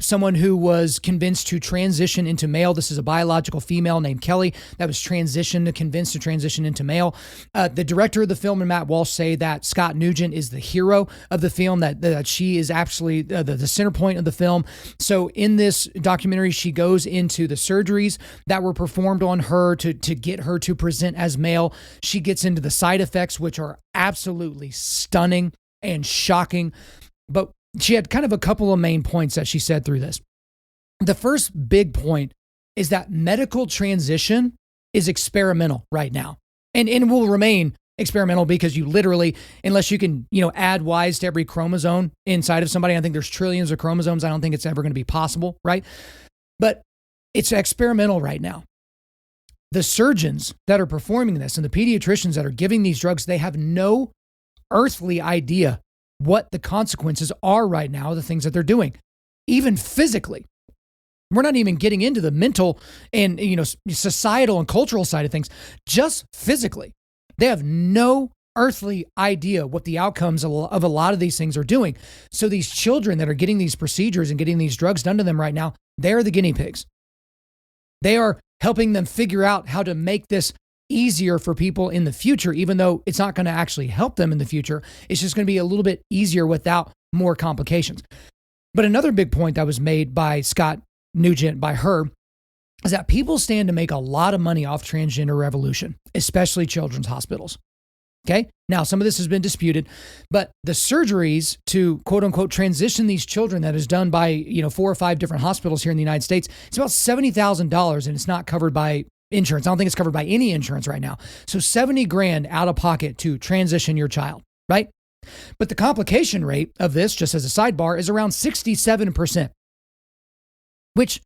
someone who was convinced to transition into male. This is a biological female named Kelly that was convinced to transition into male. The director of the film and Matt Walsh say that Scott Nugent is the hero of the film, that she is actually the center point of the film. So in this documentary, she goes into the surgeries that were performed on her to get her to present as male. She gets into the side effects, which are absolutely stunning and shocking. But she had kind of a couple of main points that she said through this. The first big point is that medical transition is experimental right now and will remain experimental because you literally, unless you can, add Ys to every chromosome inside of somebody, I think there's trillions of chromosomes. I don't think it's ever going to be possible, right? But it's experimental right now. The surgeons that are performing this and the pediatricians that are giving these drugs, they have no earthly idea what the consequences are right now of the things that they're doing, even physically. We're not even getting into the mental and, societal and cultural side of things. Just physically, they have no earthly idea what the outcomes of a lot of these things are doing. So these children that are getting these procedures and getting these drugs done to them right now, they're the guinea pigs. They are helping them figure out how to make this easier for people in the future, even though it's not going to actually help them in the future. It's just going to be a little bit easier without more complications. But another big point that was made by Scott Nugent, by her, is that people stand to make a lot of money off transgender revolution, especially children's hospitals. Okay. Now, some of this has been disputed, but the surgeries to quote unquote transition these children that is done by, 4 or 5 different hospitals here in the United States, it's about $70,000 and it's not covered by insurance. I don't think it's covered by any insurance right now. So 70 grand out of pocket to transition your child, right? But the complication rate of this, just as a sidebar, is around 67%, which,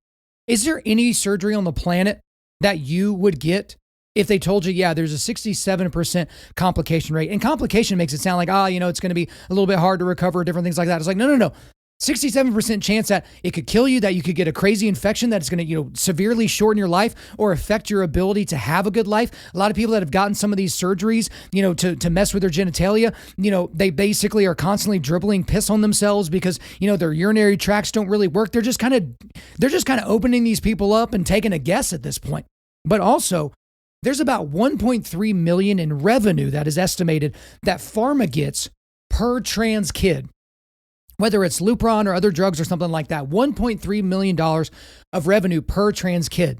is there any surgery on the planet that you would get if they told you, yeah, there's a 67% complication rate? And complication makes it sound like, it's going to be a little bit hard to recover, different things like that. It's like, no. 67% chance that it could kill you, that you could get a crazy infection that's going to, severely shorten your life or affect your ability to have a good life. A lot of people that have gotten some of these surgeries, to mess with their genitalia, they basically are constantly dribbling piss on themselves because, their urinary tracts don't really work. They're just kind of opening these people up and taking a guess at this point. But also, there's about 1.3 million in revenue that is estimated that pharma gets per trans kid. Whether it's Lupron or other drugs or something like that, $1.3 million of revenue per trans kid.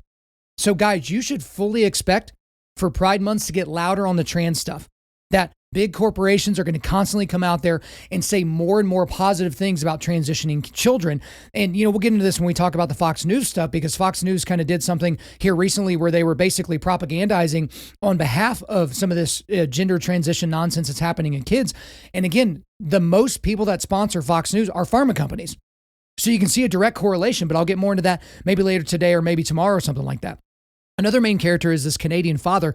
So guys, you should fully expect for Pride Months to get louder on the trans stuff. That big corporations are going to constantly come out there and say more and more positive things about transitioning children. And, we'll get into this when we talk about the Fox News stuff, because Fox News kind of did something here recently where they were basically propagandizing on behalf of some of this gender transition nonsense that's happening in kids. And again, the most people that sponsor Fox News are pharma companies. So you can see a direct correlation, but I'll get more into that maybe later today or maybe tomorrow or something like that. Another main character is this Canadian father,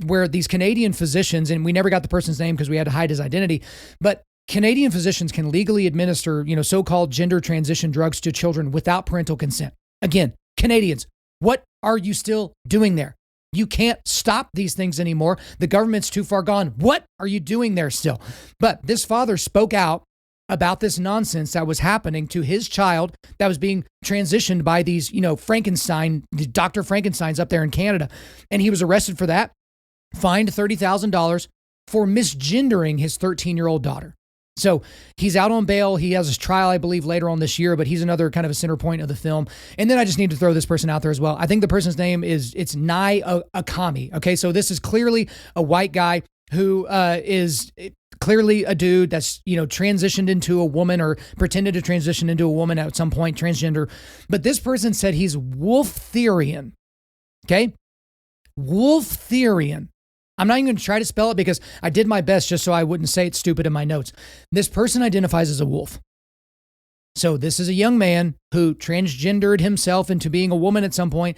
where these Canadian physicians, and we never got the person's name because we had to hide his identity, but Canadian physicians can legally administer, so-called gender transition drugs to children without parental consent. Again, Canadians, what are you still doing there? You can't stop these things anymore. The government's too far gone. What are you doing there still? But this father spoke out about this nonsense that was happening to his child that was being transitioned by these, Dr. Frankensteins up there in Canada. And he was arrested for that, fined $30,000 for misgendering his 13-year-old daughter. So he's out on bail. He has his trial, I believe, later on this year, but he's another kind of a center point of the film. And then I just need to throw this person out there as well. I think the person's name it's Nye Akami. Okay, so this is clearly a white guy who is clearly a dude that's, transitioned into a woman or pretended to transition into a woman at some point, transgender. But this person said he's Wolftherian. Okay? Wolftherian. I'm not even going to try to spell it because I did my best just so I wouldn't say it's stupid in my notes. This person identifies as a wolf. So this is a young man who transgendered himself into being a woman at some point,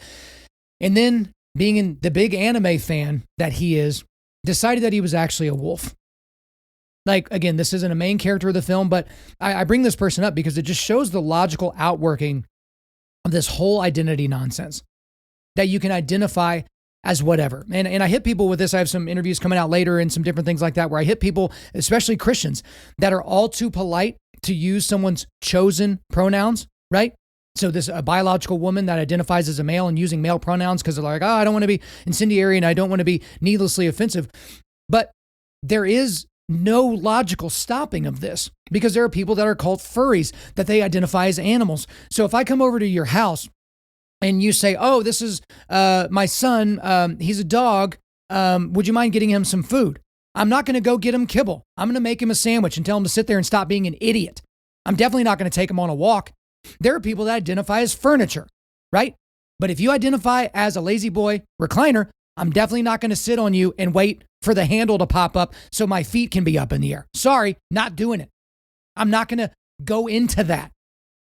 and then being the big anime fan that he is, decided that he was actually a wolf. Like, again, this isn't a main character of the film, but I bring this person up because it just shows the logical outworking of this whole identity nonsense, that you can identify as whatever. And I hit people with this. I have some interviews coming out later and some different things like that where I hit people, especially Christians, that are all too polite to use someone's chosen pronouns, right? So this a biological woman that identifies as a male and using male pronouns because they're like, I don't want to be incendiary and I don't want to be needlessly offensive. But there is no logical stopping of this because there are people that are called furries, that they identify as animals. So if I come over to your house and you say, oh, this is my son, he's a dog, would you mind getting him some food? I'm not going to go get him kibble. I'm going to make him a sandwich and tell him to sit there and stop being an idiot. I'm definitely not going to take him on a walk. There are people that identify as furniture, right? But if you identify as a lazy boy recliner, I'm definitely not going to sit on you and wait for the handle to pop up so my feet can be up in the air. Sorry, not doing it. I'm not going to go into that.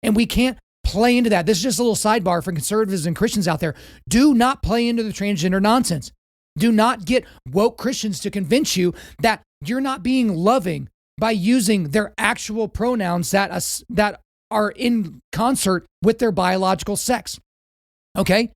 And we can't play into that. This is just a little sidebar for conservatives and Christians out there. Do not play into the transgender nonsense. Do not get woke Christians to convince you that you're not being loving by using their actual pronouns that are in concert with their biological sex. Okay?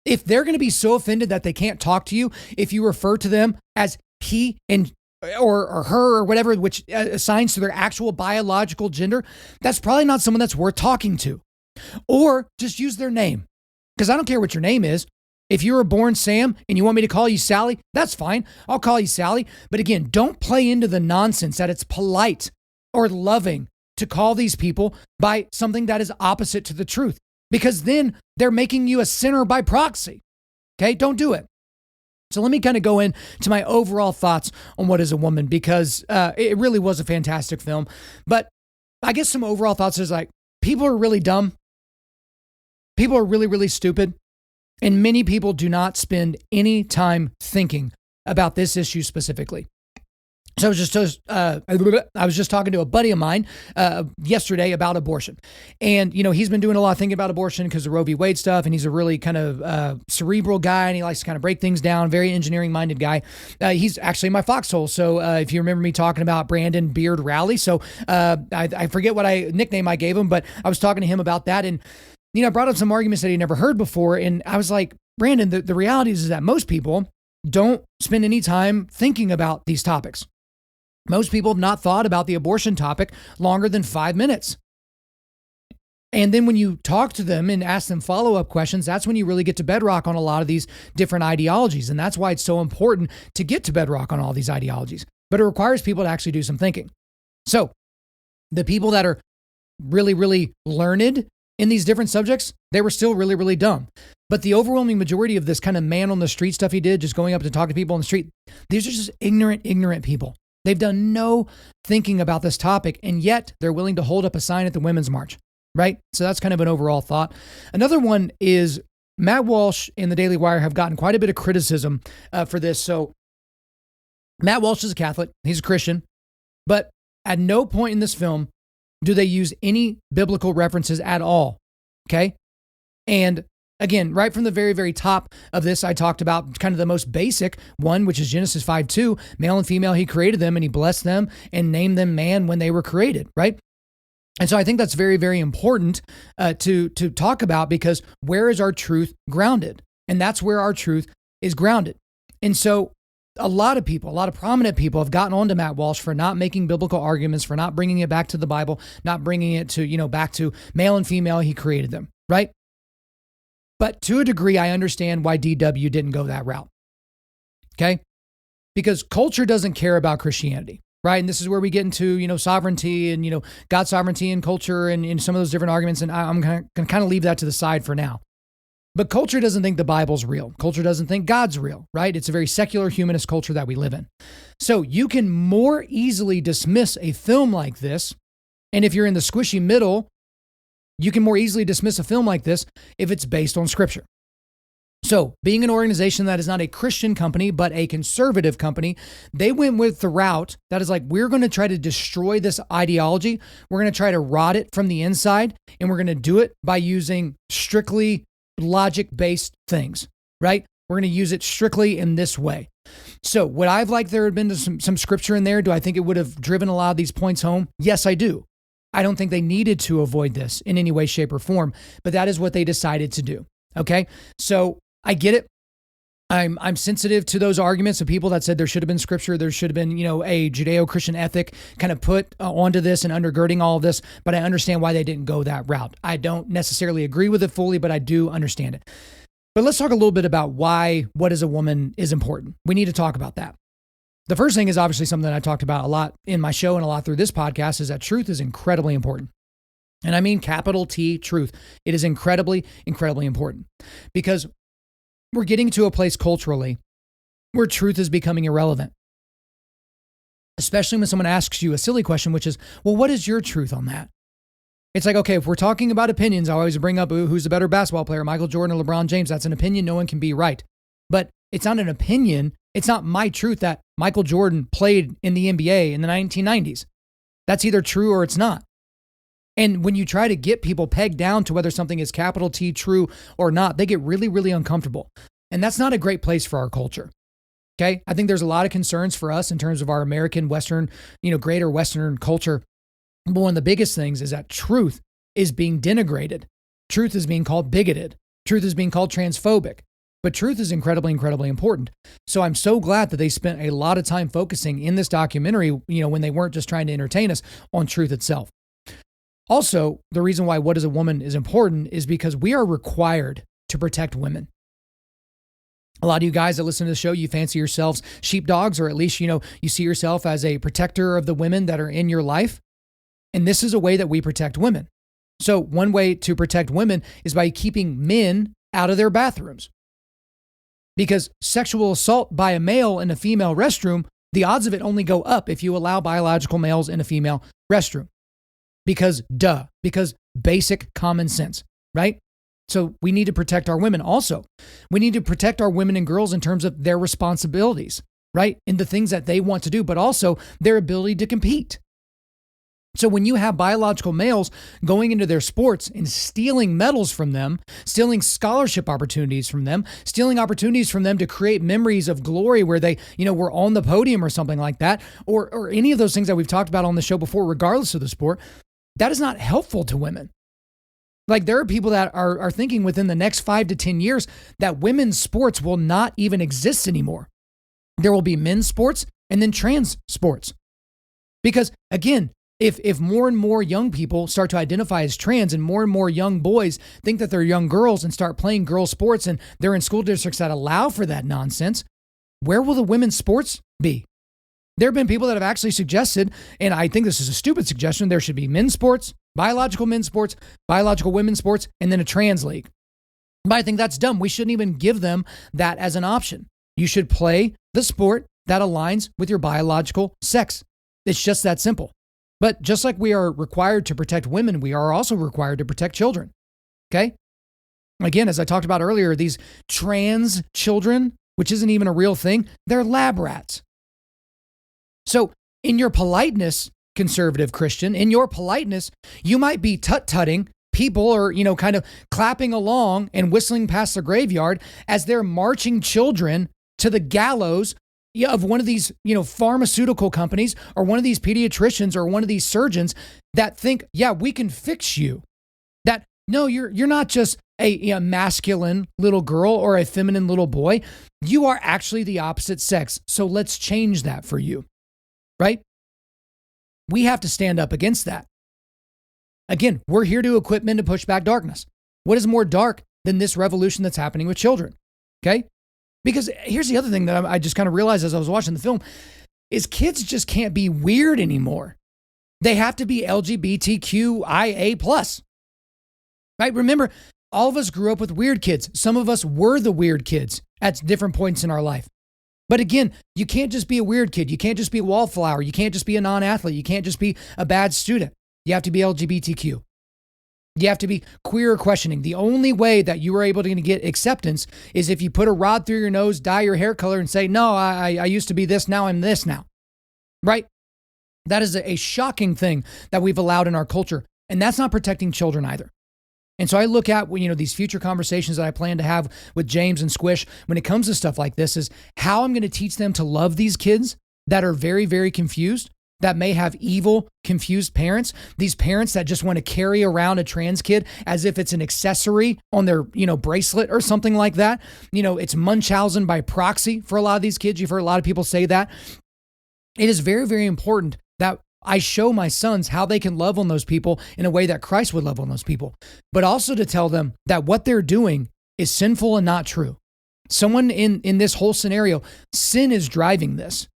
If they're going to be so offended that they can't talk to you, if you refer to them as he and or her or whatever, which assigns to their actual biological gender, that's probably not someone that's worth talking to. Or just use their name. Because I don't care what your name is. If you were born Sam and you want me to call you Sally, that's fine. I'll call you Sally. But again, don't play into the nonsense that it's polite or loving to call these people by something that is opposite to the truth, because then they're making you a sinner by proxy. Okay, don't do it. So let me kind of go into my overall thoughts on What is a Woman, because it really was a fantastic film. But I guess some overall thoughts is like, people are really dumb. People are really, really stupid. And many people do not spend any time thinking about this issue specifically. So I was just talking to a buddy of mine yesterday about abortion. And, he's been doing a lot of thinking about abortion because of Roe v. Wade stuff. And he's a really kind of cerebral guy, and he likes to kind of break things down, very engineering-minded guy. He's actually in my foxhole. So if you remember me talking about Brandon Beard Rowley. So I forget what nickname I gave him, but I was talking to him about that. And, I brought up some arguments that he never heard before. And I was like, Brandon, the reality is that most people don't spend any time thinking about these topics. Most people have not thought about the abortion topic longer than 5 minutes. And then when you talk to them and ask them follow-up questions, that's when you really get to bedrock on a lot of these different ideologies. And that's why it's so important to get to bedrock on all these ideologies. But it requires people to actually do some thinking. So the people that are really, really learned in these different subjects, they were still really, really dumb. But the overwhelming majority of this kind of man on the street stuff he did, just going up to talk to people on the street, these are just ignorant people. They've done no thinking about this topic, and yet they're willing to hold up a sign at the Women's March, right? So that's kind of an overall thought. Another one is Matt Walsh and the Daily Wire have gotten quite a bit of criticism for this. So Matt Walsh is a Catholic. He's a Christian. But at no point in this film do they use any biblical references at all, okay? And again, right from the very, very top of this, I talked about kind of the most basic one, which is Genesis 5:2. Male and female, he created them, and he blessed them and named them man when they were created, right? And so I think that's very, very important to talk about, because where is our truth grounded? And that's where our truth is grounded. And so a lot of prominent people have gotten on to Matt Walsh for not making biblical arguments, for not bringing it back to the Bible, not bringing it to, back to male and female, he created them, right? But to a degree, I understand why DW didn't go that route, okay? Because culture doesn't care about Christianity, right? And this is where we get into, sovereignty and, God's sovereignty and culture and some of those different arguments. And I'm going to kind of leave that to the side for now. But culture doesn't think the Bible's real. Culture doesn't think God's real, right? It's a very secular humanist culture that we live in. So you can more easily dismiss a film like this. And if you're in the squishy middle, you can more easily dismiss a film like this if it's based on scripture. So being an organization that is not a Christian company, but a conservative company, they went with the route that is like, we're going to try to destroy this ideology. We're going to try to rot it from the inside. And we're going to do it by using strictly logic-based things, right? We're going to use it strictly in this way. So would I have liked there had been some scripture in there? Do I think it would have driven a lot of these points home? Yes, I do. I don't think they needed to avoid this in any way, shape, or form, but that is what they decided to do. Okay. So I get it. I'm sensitive to those arguments of people that said there should have been scripture. There should have been, a Judeo-Christian ethic kind of put onto this and undergirding all of this, but I understand why they didn't go that route. I don't necessarily agree with it fully, but I do understand it. But let's talk a little bit about why What is a Woman is important. We need to talk about that. The first thing is obviously something that I talked about a lot in my show and a lot through this podcast, is that truth is incredibly important. And I mean capital T, truth. It is incredibly, incredibly important, because we're getting to a place culturally where truth is becoming irrelevant, especially when someone asks you a silly question, which is, well, what is your truth on that? It's like, okay, if we're talking about opinions, I always bring up who's the better basketball player, Michael Jordan or LeBron James. That's an opinion. No one can be right. But it's not an opinion. It's not my truth that Michael Jordan played in the NBA in the 1990s. That's either true or it's not. And when you try to get people pegged down to whether something is capital T true or not, they get really, really uncomfortable. And that's not a great place for our culture. Okay. I think there's a lot of concerns for us in terms of our American Western, greater Western culture. But one of the biggest things is that truth is being denigrated. Truth is being called bigoted. Truth is being called transphobic. But truth is incredibly, incredibly important. So I'm so glad that they spent a lot of time focusing in this documentary, when they weren't just trying to entertain us, on truth itself. Also, the reason why What is a Woman is important is because we are required to protect women. A lot of you guys that listen to the show, you fancy yourselves sheepdogs, or at least, you see yourself as a protector of the women that are in your life. And this is a way that we protect women. So one way to protect women is by keeping men out of their bathrooms. Because sexual assault by a male in a female restroom, the odds of it only go up if you allow biological males in a female restroom. Because basic common sense, right? So we need to protect our women. Also, we need to protect our women and girls in terms of their responsibilities, right? In the things that they want to do, but also their ability to compete. So when you have biological males going into their sports and stealing medals from them, stealing scholarship opportunities from them, stealing opportunities from them to create memories of glory where they, were on the podium or something like that, or any of those things that we've talked about on the show before, regardless of the sport, that is not helpful to women. Like, there are people that are thinking within the next 5 to 10 years that women's sports will not even exist anymore. There will be men's sports and then trans sports. Because again, if more and more young people start to identify as trans and more young boys think that they're young girls and start playing girls' sports and they're in school districts that allow for that nonsense, where will the women's sports be? There have been people that have actually suggested, and I think this is a stupid suggestion, there should be men's sports, biological men's sports, biological women's sports, and then a trans league. But I think that's dumb. We shouldn't even give them that as an option. You should play the sport that aligns with your biological sex. It's just that simple. But just like we are required to protect women, we are also required to protect children. Okay? Again, as I talked about earlier, these trans children, which isn't even a real thing, they're lab rats. So in your politeness, conservative Christian, in your politeness, you might be tut-tutting people or, kind of clapping along and whistling past the graveyard as they're marching children to the gallows of one of these, pharmaceutical companies or one of these pediatricians or one of these surgeons that think, yeah, we can fix you. That, no, you're not just a masculine little girl or a feminine little boy. You are actually the opposite sex. So let's change that for you, right? We have to stand up against that. Again, we're here to equip men to push back darkness. What is more dark than this revolution that's happening with children? Okay? Because here's the other thing that I just kind of realized as I was watching the film is kids just can't be weird anymore. They have to be LGBTQIA+. Right? Remember, all of us grew up with weird kids. Some of us were the weird kids at different points in our life. But again, you can't just be a weird kid. You can't just be a wallflower. You can't just be a non-athlete. You can't just be a bad student. You have to be LGBTQ. You have to be queer questioning. The only way that you are able to get acceptance is if you put a rod through your nose, dye your hair color, and say, no, I used to be this, now I'm this now. Right? That is a shocking thing that we've allowed in our culture. And that's not protecting children either. And so I look at, these future conversations that I plan to have with James and Squish when it comes to stuff like this is how I'm going to teach them to love these kids that are very, very confused, that may have evil, confused parents, these parents that just want to carry around a trans kid as if it's an accessory on their, bracelet or something like that. It's Munchausen by proxy for a lot of these kids. You've heard a lot of people say that. It is very, very important that I show my sons how they can love on those people in a way that Christ would love on those people, but also to tell them that what they're doing is sinful and not true. Someone in this whole scenario, sin is driving this.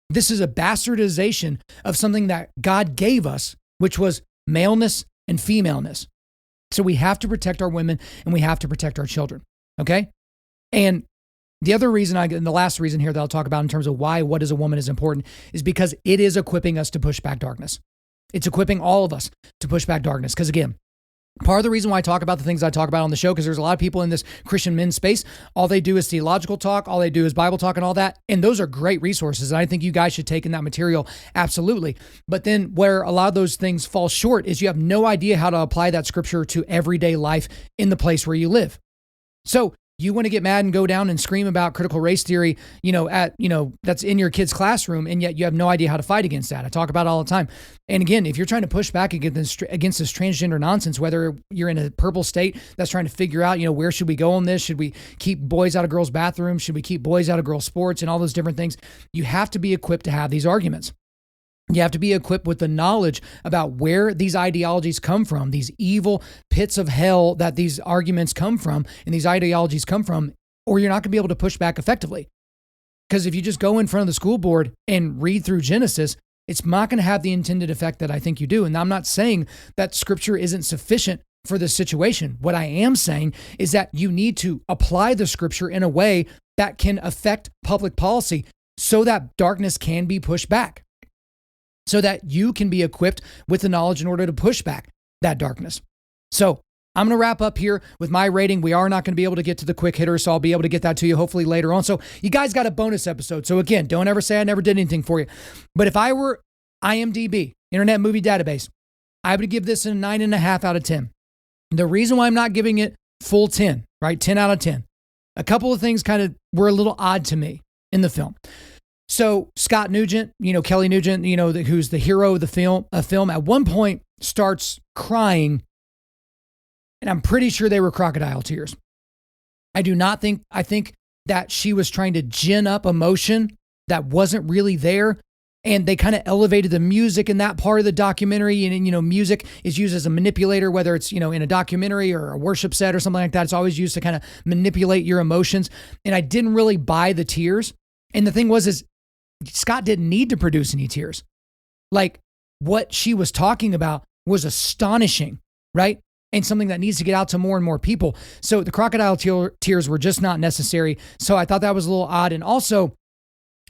This is a bastardization of something that God gave us, which was maleness and femaleness. So we have to protect our women and we have to protect our children. Okay? And the other reason and the last reason here that I'll talk about in terms of why What is a Woman is important is because it is equipping us to push back darkness. It's equipping all of us to push back darkness. Because again, part of the reason why I talk about the things I talk about on the show, because there's a lot of people in this Christian men's space, all they do is theological talk, all they do is Bible talk and all that. And those are great resources. And I think you guys should take in that material. Absolutely. But then where a lot of those things fall short is you have no idea how to apply that scripture to everyday life in the place where you live. So you want to get mad and go down and scream about critical race theory, that's in your kid's classroom, and yet you have no idea how to fight against that. I talk about it all the time. And again, if you're trying to push back against this transgender nonsense, whether you're in a purple state that's trying to figure out, where should we go on this? Should we keep boys out of girls' bathrooms? Should we keep boys out of girls' sports and all those different things? You have to be equipped to have these arguments. You have to be equipped with the knowledge about where these ideologies come from, these evil pits of hell that these arguments come from and these ideologies come from, or you're not going to be able to push back effectively. Because if you just go in front of the school board and read through Genesis, it's not going to have the intended effect that I think you do. And I'm not saying that scripture isn't sufficient for this situation. What I am saying is that you need to apply the scripture in a way that can affect public policy so that darkness can be pushed back, so that you can be equipped with the knowledge in order to push back that darkness. So I'm going to wrap up here with my rating. We are not going to be able to get to the quick hitter, so I'll be able to get that to you hopefully later on. So you guys got a bonus episode. So again, don't ever say I never did anything for you. But if I were IMDb, Internet Movie Database, I would give this a 9.5 out of 10. The reason why I'm not giving it full 10, right? 10 out of 10. A couple of things kind of were a little odd to me in the film. So Scott Nugent, Kelly Nugent, who's the hero of the film, at one point starts crying, and I'm pretty sure they were crocodile tears. I think that she was trying to gin up emotion that wasn't really there, and they kind of elevated the music in that part of the documentary, and music is used as a manipulator, whether it's, in a documentary or a worship set or something like that. It's always used to kind of manipulate your emotions, and I didn't really buy the tears. And the thing is Scott didn't need to produce any tears. Like, what she was talking about was astonishing, right? And something that needs to get out to more and more people. So the crocodile tears were just not necessary. So I thought that was a little odd. And also,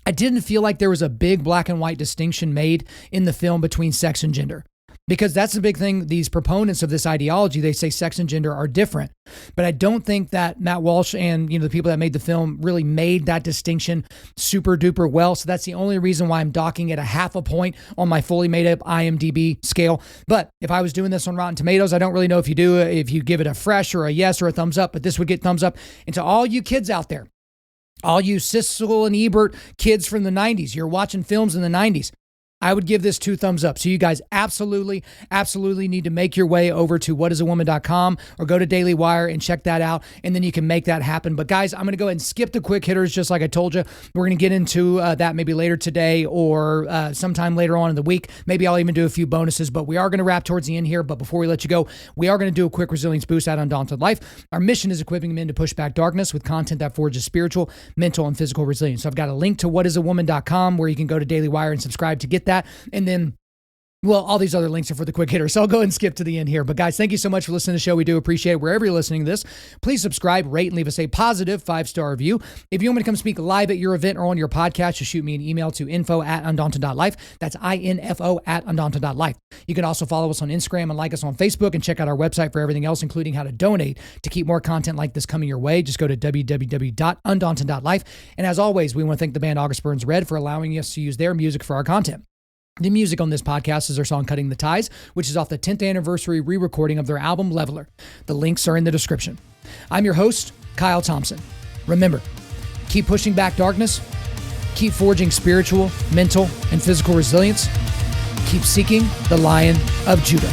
I didn't feel like there was a big black and white distinction made in the film between sex and gender. Because that's the big thing. These proponents of this ideology, they say sex and gender are different. But I don't think that Matt Walsh and the people that made the film really made that distinction super duper well. So that's the only reason why I'm docking it a 0.5 point on my fully made up IMDb scale. But if I was doing this on Rotten Tomatoes, I don't really know if you give it a fresh or a yes or a thumbs up, but this would get thumbs up. And to all you kids out there, all you Sissel and Ebert kids from the 90s, you're watching films in the 90s, I would give this 2 thumbs up. So you guys absolutely need to make your way over to whatisawoman.com or go to Daily Wire and check that out. And then you can make that happen. But guys, I'm going to go ahead and skip the quick hitters just like I told you. We're going to get into that maybe later today or sometime later on in the week. Maybe I'll even do a few bonuses, but we are going to wrap towards the end here. But before we let you go, we are going to do a quick resilience boost at Undaunted.Life. Our mission is equipping men to push back darkness with content that forges spiritual, mental, and physical resilience. So I've got a link to whatisawoman.com where you can go to Daily Wire and subscribe to get that. And then, all these other links are for the quick hitter. So I'll go and skip to the end here. But guys, thank you so much for listening to the show. We do appreciate it. Wherever you're listening to this, please subscribe, rate, and leave us a positive 5-star review. If you want me to come speak live at your event or on your podcast, just shoot me an email to info@undaunted.life. That's info@undaunted.life. You can also follow us on Instagram and like us on Facebook and check out our website for everything else, including how to donate to keep more content like this coming your way. Just go to www.undaunted.life. And as always, we want to thank the band August Burns Red for allowing us to use their music for our content. The music on this podcast is their song Cutting the Ties, which is off the 10th anniversary re-recording of their album Leveler. The links are in the description. I'm your host, Kyle Thompson. Remember, keep pushing back darkness, keep forging spiritual, mental, and physical resilience, keep seeking the Lion of Judah.